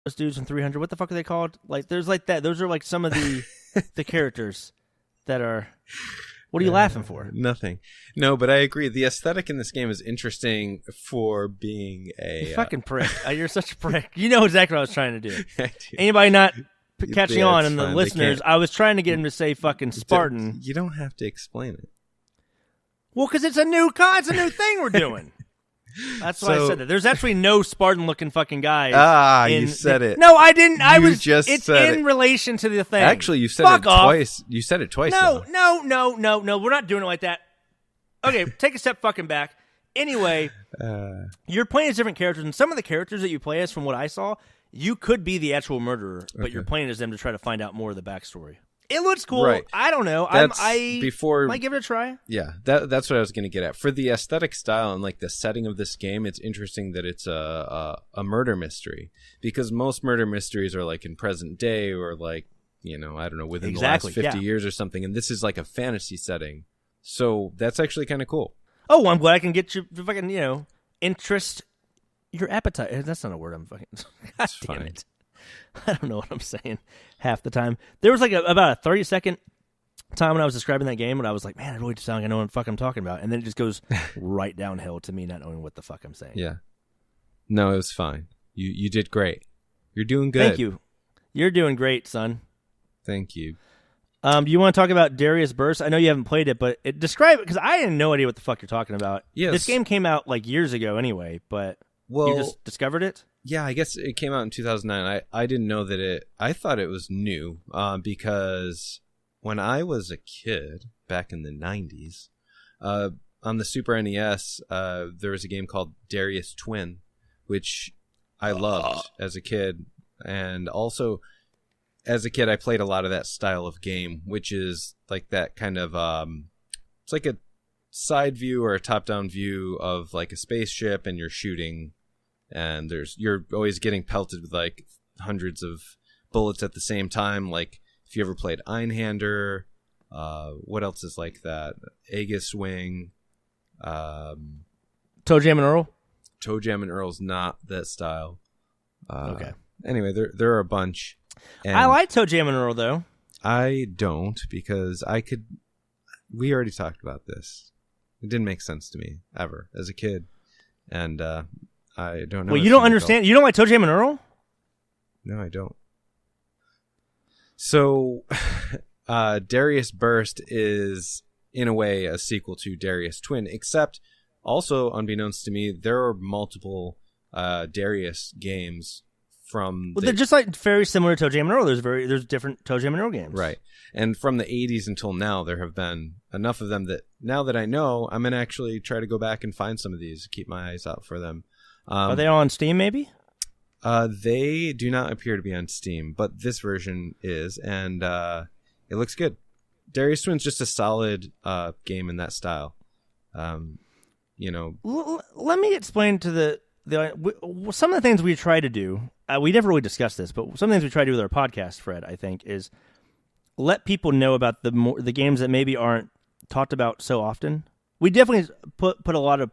those dudes from 300. What the fuck are they called? Like, there's like that. Those are like some of the the characters that are. What are you laughing for? Nothing. No, but I agree. The aesthetic in this game is interesting for being a... You fucking prick. You're such a prick. You know exactly what I was trying to do. Anybody not catching on, and the listeners, I was trying to get him to say fucking Spartan. You don't have to explain it. Well, because it's a new thing we're doing. That's why I said that. There's actually no Spartan-looking fucking guy. You said it. No, I didn't. It's in relation to the thing. Actually, you said it twice. You said it twice. No. We're not doing it like that. Okay, take a step fucking back. Anyway, you're playing as different characters, and some of the characters that you play as, from what I saw, you could be the actual murderer, but you're playing as them to try to find out more of the backstory. It looks cool. Right. I don't know. I might give it a try. Yeah, that's what I was going to get at. For the aesthetic style and like the setting of this game, it's interesting that it's a murder mystery, because most murder mysteries are like in present day or like, I don't know, within the last 50 years or something, and this is like a fantasy setting. So that's actually kind of cool. Oh, I'm glad I can get you fucking, interest, your appetite. That's not a word I'm fucking... God damn it. I don't know what I'm saying half the time. There was like about a 30-second time when I was describing that game, and I was like, man, I really just sound like I know what the fuck I'm talking about. And then it just goes right downhill to me not knowing what the fuck I'm saying. Yeah. No, it was fine. You did great. You're doing good. Thank you. You're doing great, son. Thank you. You want to talk about Darius Burst? I know you haven't played it, but describe it, because I had no idea what the fuck you're talking about. Yes. This game came out like years ago anyway, but you just discovered it? Yeah, I guess it came out in 2009. I didn't know that I thought it was new because when I was a kid back in the 90s, on the Super NES, there was a game called Darius Twin, which I loved as a kid. And also, as a kid, I played a lot of that style of game, which is like that kind of, it's like a side view or a top-down view of like a spaceship, and you're shooting, and you're always getting pelted with like hundreds of bullets at the same time. Like if you ever played Einhander, what else is like that? Aegis Wing, Toe Jam and Earl? Toe Jam and Earl's not that style. Okay. Anyway, there are a bunch. And I like Toe Jam and Earl though. I don't, because we already talked about this. It didn't make sense to me ever as a kid, and I don't know. Well, you don't understand. You don't like Toe Jam and Earl? No, I don't. So, Darius Burst is in a way a sequel to Darius Twin, except also, unbeknownst to me, there are multiple Darius games from. Well, they're just like very similar to Toe Jam and Earl. There's different Toe Jam and Earl games, right? And from the 80s until now, there have been enough of them that now that I know, I'm gonna actually try to go back and find some of these, keep my eyes out for them. Are they on Steam, maybe? They do not appear to be on Steam, but this version is, and it looks good. Darius Twin's just a solid game in that style. Let me explain to some of the things we try to do. We never really discussed this, but some of the things we try to do with our podcast, Fred, I think, is let people know about the games that maybe aren't talked about so often. We definitely put a lot of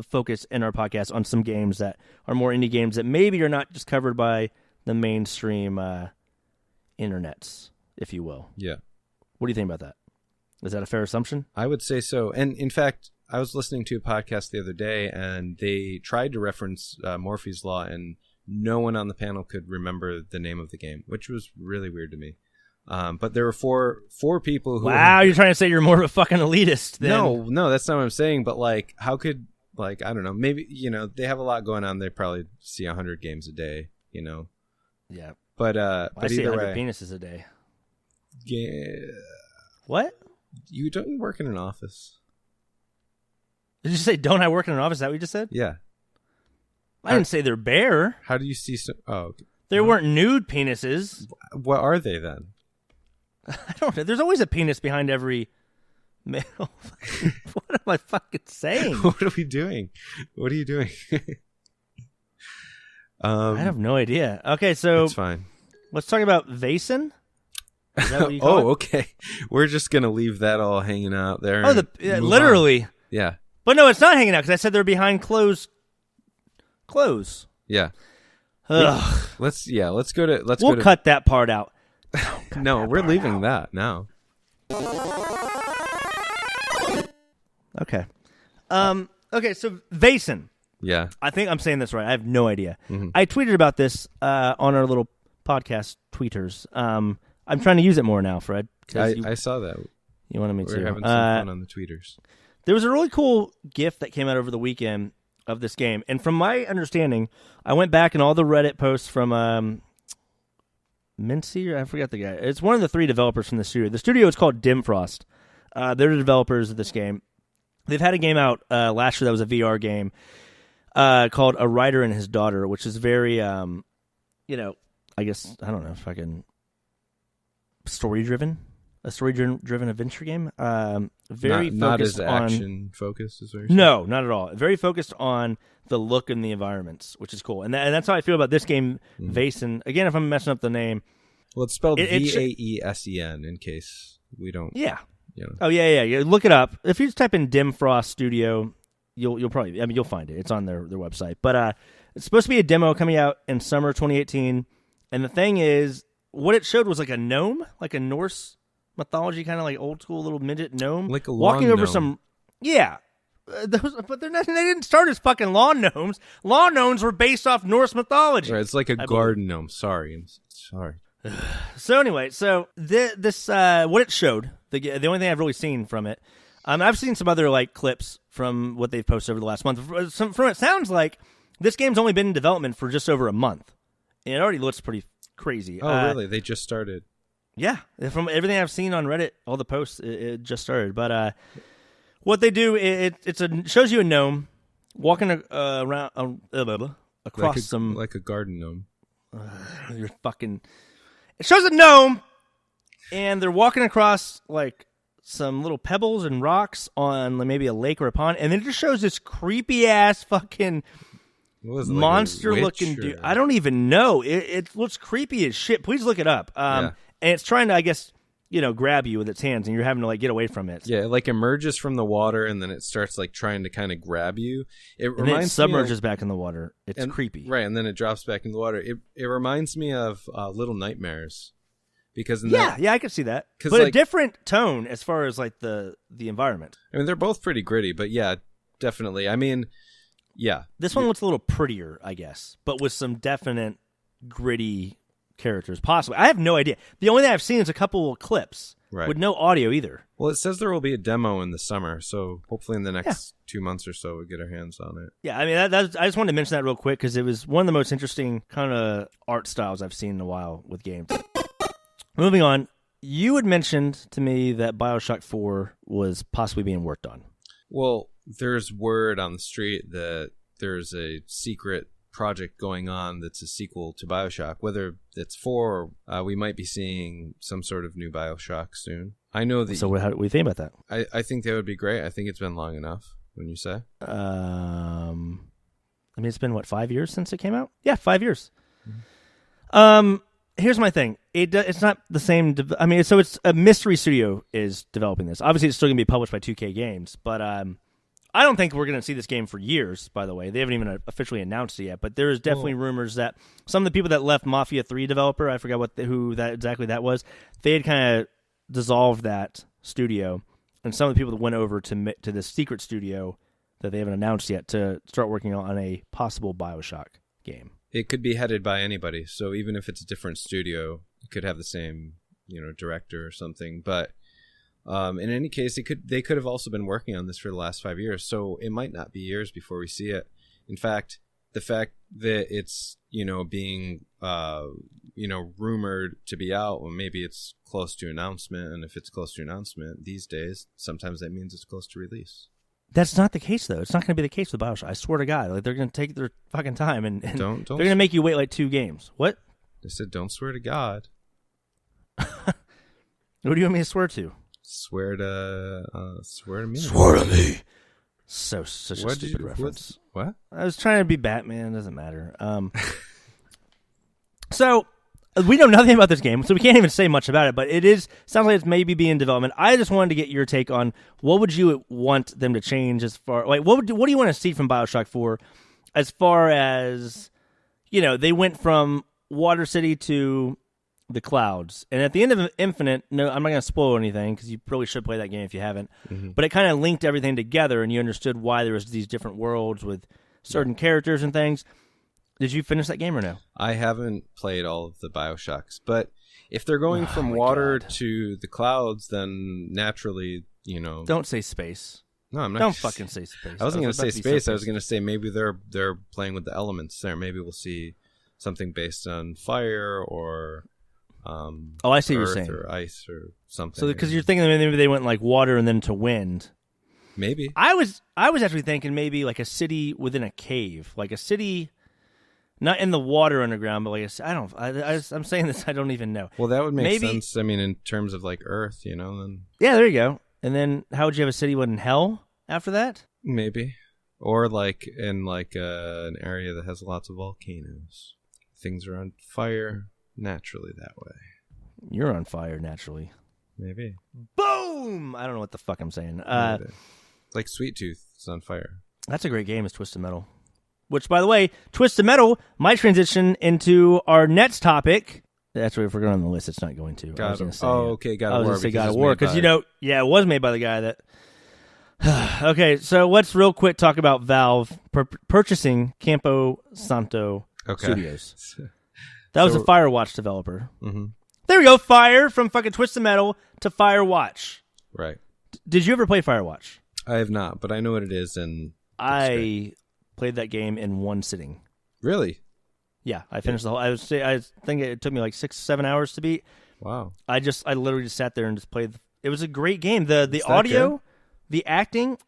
focus in our podcast on some games that are more indie games that maybe are not just covered by the mainstream internets, if you will. Yeah. What do you think about that? Is that a fair assumption? I would say so. And in fact, I was listening to a podcast the other day, and they tried to reference Murphy's Law, and no one on the panel could remember the name of the game, which was really weird to me. But there were four people who... Wow, you're trying to say you're more of a fucking elitist then. No, that's not what I'm saying. But like, how could... Like, I don't know, maybe, they have a lot going on. They probably see 100 games a day, Yeah. But I see 100 penises a day. Yeah. What? You don't work in an office. Did you say, don't I work in an office? Is that what you just said? Yeah. I didn't say they're bare. How do you see... okay. There weren't nude penises. What are they then? I don't know. There's always a penis behind every... male. What am I fucking saying? What are we doing? What are you doing? I have no idea. Okay, so it's fine. Let's talk about Vaesen. Is that what you call it? Okay. We're just gonna leave that all hanging out there. Oh, literally. On. Yeah. But no, it's not hanging out because I said they're behind closed. Yeah. Ugh. Let's go to We'll cut that part out. No, we're leaving that now. Okay. Okay, so Vaesen. Yeah. I think I'm saying this right. I have no idea. I tweeted about this on our little podcast tweeters. I'm trying to use it more now, Fred. I saw that. You wanted me to. We're having some fun on the tweeters. There was a really cool GIF that came out over the weekend of this game. And from my understanding, I went back and all the Reddit posts from Mincy, I forgot the guy. It's one of the 3 developers from the studio. The studio is called Dimfrost. They're the developers of this game. They've had a game out last year that was a VR game called A Writer and His Daughter, which is very, I guess, I don't know if I can, story-driven. A story-driven adventure game. Very not focused as on action-focused as what you're saying? No, not at all. Very focused on the look and the environments, which is cool. And that's how I feel about this game, Vaesen. Again, if I'm messing up the name. Well, it's spelled Vaesen in case we don't. Yeah. You know. Oh, yeah. Look it up. If you just type in Dimfrost Studio, you'll probably, you'll find it. It's on their website. But it's supposed to be a demo coming out in summer 2018. And the thing is, what it showed was like a gnome, like a Norse mythology, kind of like old school little midget gnome, like a walking lawn over gnome. some. Yeah, but they didn't start as fucking lawn gnomes. Lawn gnomes were based off Norse mythology. Right, it's like a garden gnome. Sorry. So anyway, this what it showed. The only thing I've really seen from it, I've seen some other like clips from what they've posted over the last month. From it sounds like this game's only been in development for just over a month, and it already looks pretty crazy. Oh, really? They just started. Yeah, from everything I've seen on Reddit, all the posts, it just started. But what they do, it shows you a gnome walking around across like a garden gnome. You're fucking. It shows a gnome, and they're walking across like some little pebbles and rocks on maybe a lake or a pond, and then it just shows this creepy ass fucking monster-looking dude. I don't even know. It looks creepy as shit. Please look it up. And it's trying to, I guess, grab you with its hands, and you're having to like get away from it. Yeah, it like emerges from the water, and then it starts like trying to kind of grab you. And then it submerges back in the water. It's creepy, right? And then it drops back in the water. It reminds me of Little Nightmares, because I could see that, but a different tone as far as like the environment. I mean, they're both pretty gritty, but yeah, definitely. I mean, yeah, this one looks a little prettier, I guess, but with some definite gritty characters, possibly. I have no idea. The only thing I've seen is a couple of clips with no audio either. Well, it says there will be a demo in the summer, so hopefully in the next 2 months or so we'll get our hands on it. Yeah, I mean, I just wanted to mention that real quick because it was one of the most interesting kind of art styles I've seen in a while with games. Moving on, you had mentioned to me that BioShock 4 was possibly being worked on. Well, there's word on the street that there's a secret project going on that's a sequel to BioShock. Whether it's 4 or we might be seeing some sort of new BioShock soon. I know that. So how do we think about that? I think that would be great. I think it's been long enough, wouldn't you say? I mean, it's been, 5 years since it came out? Yeah, 5 years. Mm-hmm. Here's my thing. It's not the same. So it's a mystery studio is developing this. Obviously, it's still going to be published by 2K Games, but I don't think we're going to see this game for years, by the way. They haven't even officially announced it yet, but there is definitely rumors that some of the people that left Mafia 3 developer, I forgot who exactly that was, they had kind of dissolved that studio, and some of the people that went over to this secret studio that they haven't announced yet to start working on a possible BioShock game. It could be headed by anybody, so even if it's a different studio, it could have the same, director or something, but in any case, they could have also been working on this for the last 5 years, so it might not be years before we see it. In fact, the fact that it's being rumored to be out, well, maybe it's close to announcement, and if it's close to announcement these days, sometimes that means it's close to release. That's not the case, though. It's not going to be the case with BioShock. I swear to God, like they're going to take their fucking time and don't they're going to make you wait like 2 games. What? They said, "Don't swear to God." What do you want me to swear to? Swear to me. Swear to me. Such a stupid reference. What? I was trying to be Batman. Doesn't matter. So we know nothing about this game, so we can't even say much about it. But sounds like it's maybe being in development. I just wanted to get your take on what would you want them to change as far what do you want to see from BioShock 4 as far as they went from Water City to the clouds. And at the end of Infinite, no, I'm not going to spoil anything because you probably should play that game if you haven't. Mm-hmm. But it kind of linked everything together, and you understood why there was these different worlds with certain characters and things. Did you finish that game or no? I haven't played all of the BioShocks, but if they're going from water to the clouds, then naturally, Don't say space. No, I'm not. Don't fucking say space. I wasn't going to say space. I was going to say maybe they're playing with the elements there. Maybe we'll see something based on fire or I see what you're saying. Or ice or something. So because you're thinking maybe they went like water and then to wind. Maybe. I was actually thinking maybe like a city within a cave, like a city not in the water underground, but like I'm saying this, I don't even know. Well, that would make sense. I mean, in terms of like Earth, then. Yeah, there you go. And then how would you have a city in hell after that? Maybe. Or like in like an area that has lots of volcanoes. Things are on fire naturally that way. You're on fire naturally. Maybe. Boom! I don't know what the fuck I'm saying. Like Sweet Tooth is on fire. That's a great game, is Twisted Metal. Which, by the way, Twisted Metal might transition into our next topic. That's right, if we're going on the list, it's not going to. God of War. I was going to say God of War, because, it was made by the guy that... Okay, so let's real quick talk about Valve purchasing Campo Santo Studios. That was a Firewatch developer. Mm-hmm. There we go, Fire, from fucking Twisted Metal to Firewatch. Right. Did you ever play Firewatch? I have not, but I know what it is, and I played that game in one sitting. Really? Yeah, I finished the whole. I think it took me like 6-7 hours to beat. Wow. I literally just sat there and just played. It was a great game. The audio, the acting,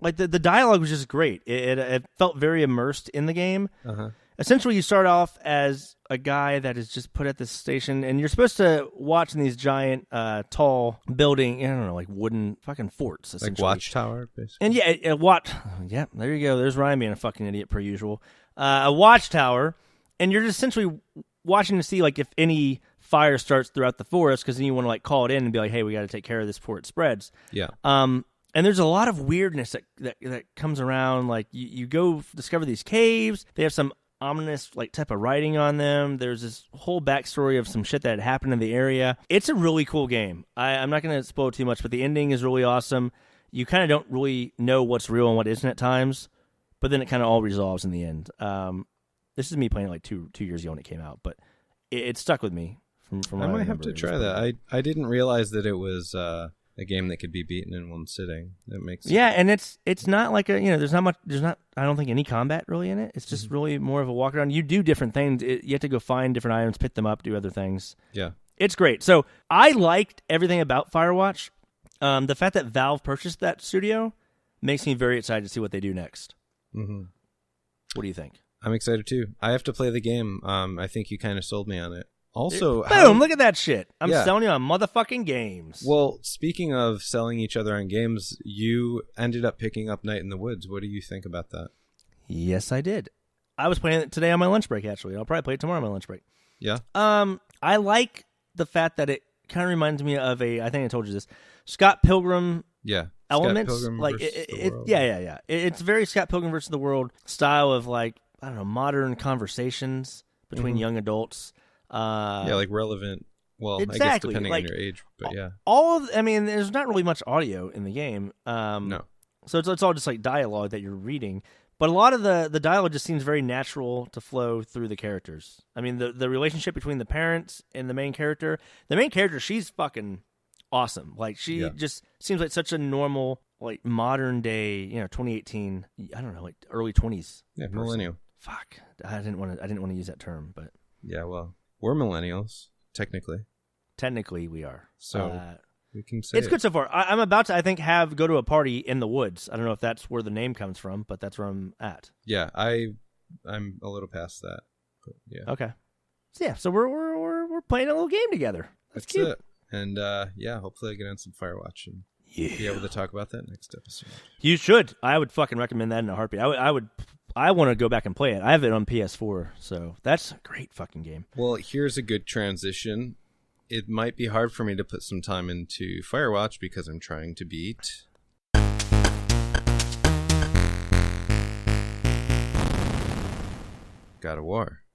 like the dialogue was just great. It felt very immersed in the game. Uh-huh. Essentially, you start off as a guy that is just put at this station, and you're supposed to watch in these giant, tall building, I don't know, like wooden fucking forts, essentially. Like Watchtower, basically. And yeah, there you go. There's Ryan being a fucking idiot per usual. A watchtower, and you're just essentially watching to see like if any fire starts throughout the forest, because then you want to like call it in and be like, hey, we got to take care of this before it spreads. Yeah. And there's a lot of weirdness that comes around. Like you go discover these caves. They have some ominous like type of writing on them. There's this whole backstory of some shit that had happened in the area. It's a really cool game. I'm not going to spoil too much, but the ending is really awesome. You kind of don't really know what's real and what isn't at times, but then it kind of all resolves in the end. This is me playing it like two years ago when it came out, but it stuck with me. From I might have to try that. I didn't realize that it was a game that could be beaten in one sitting. That makes sense. Yeah, and it's not like there's not I don't think any combat really in it. It's just really more of a walk around. You do different things. You have to go find different items, pick them up, do other things. Yeah. It's great. So I liked everything about Firewatch. The fact that Valve purchased that studio makes me very excited to see what they do next. Mm-hmm. What do you think? I'm excited too. I have to play the game. I think you kind of sold me on it. Also, boom! Look at that shit. I'm selling you on motherfucking games. Well, speaking of selling each other on games, you ended up picking up Night in the Woods. What do you think about that? Yes, I did. I was playing it today on my lunch break. Actually, I'll probably play it tomorrow on my lunch break. Yeah. I like the fact that it kind of reminds me of I think I told you this, Scott Pilgrim. Yeah. Elements Scott Pilgrim like versus it's very Scott Pilgrim versus the World style of like I don't know modern conversations between young adults. Like relevant. Well, exactly. I guess depending on your age, but yeah. There's not really much audio in the game. No. So it's all just like dialogue that you're reading. But a lot of the dialogue just seems very natural to flow through the characters. I mean, the relationship between the parents and the main character, she's fucking awesome. Like she just seems like such a normal, like modern day, 2018. I don't know, like early 20s. Yeah, millennial. Fuck, I didn't want to use that term, but yeah, well, we're millennials technically. Technically, we are. So we can say it's good so far. I'm about to, I think, go to a party in the woods. I don't know if that's where the name comes from, but that's where I'm at. Yeah, I'm a little past that. But yeah. Okay. So we're playing a little game together. That's cute. It. And hopefully I get on some Firewatch and be able to talk about that next episode. You should. I would fucking recommend that in a heartbeat. I want to go back and play it. I have it on PS4, so that's a great fucking game. Well, here's a good transition. It might be hard for me to put some time into Firewatch because I'm trying to beat God of War.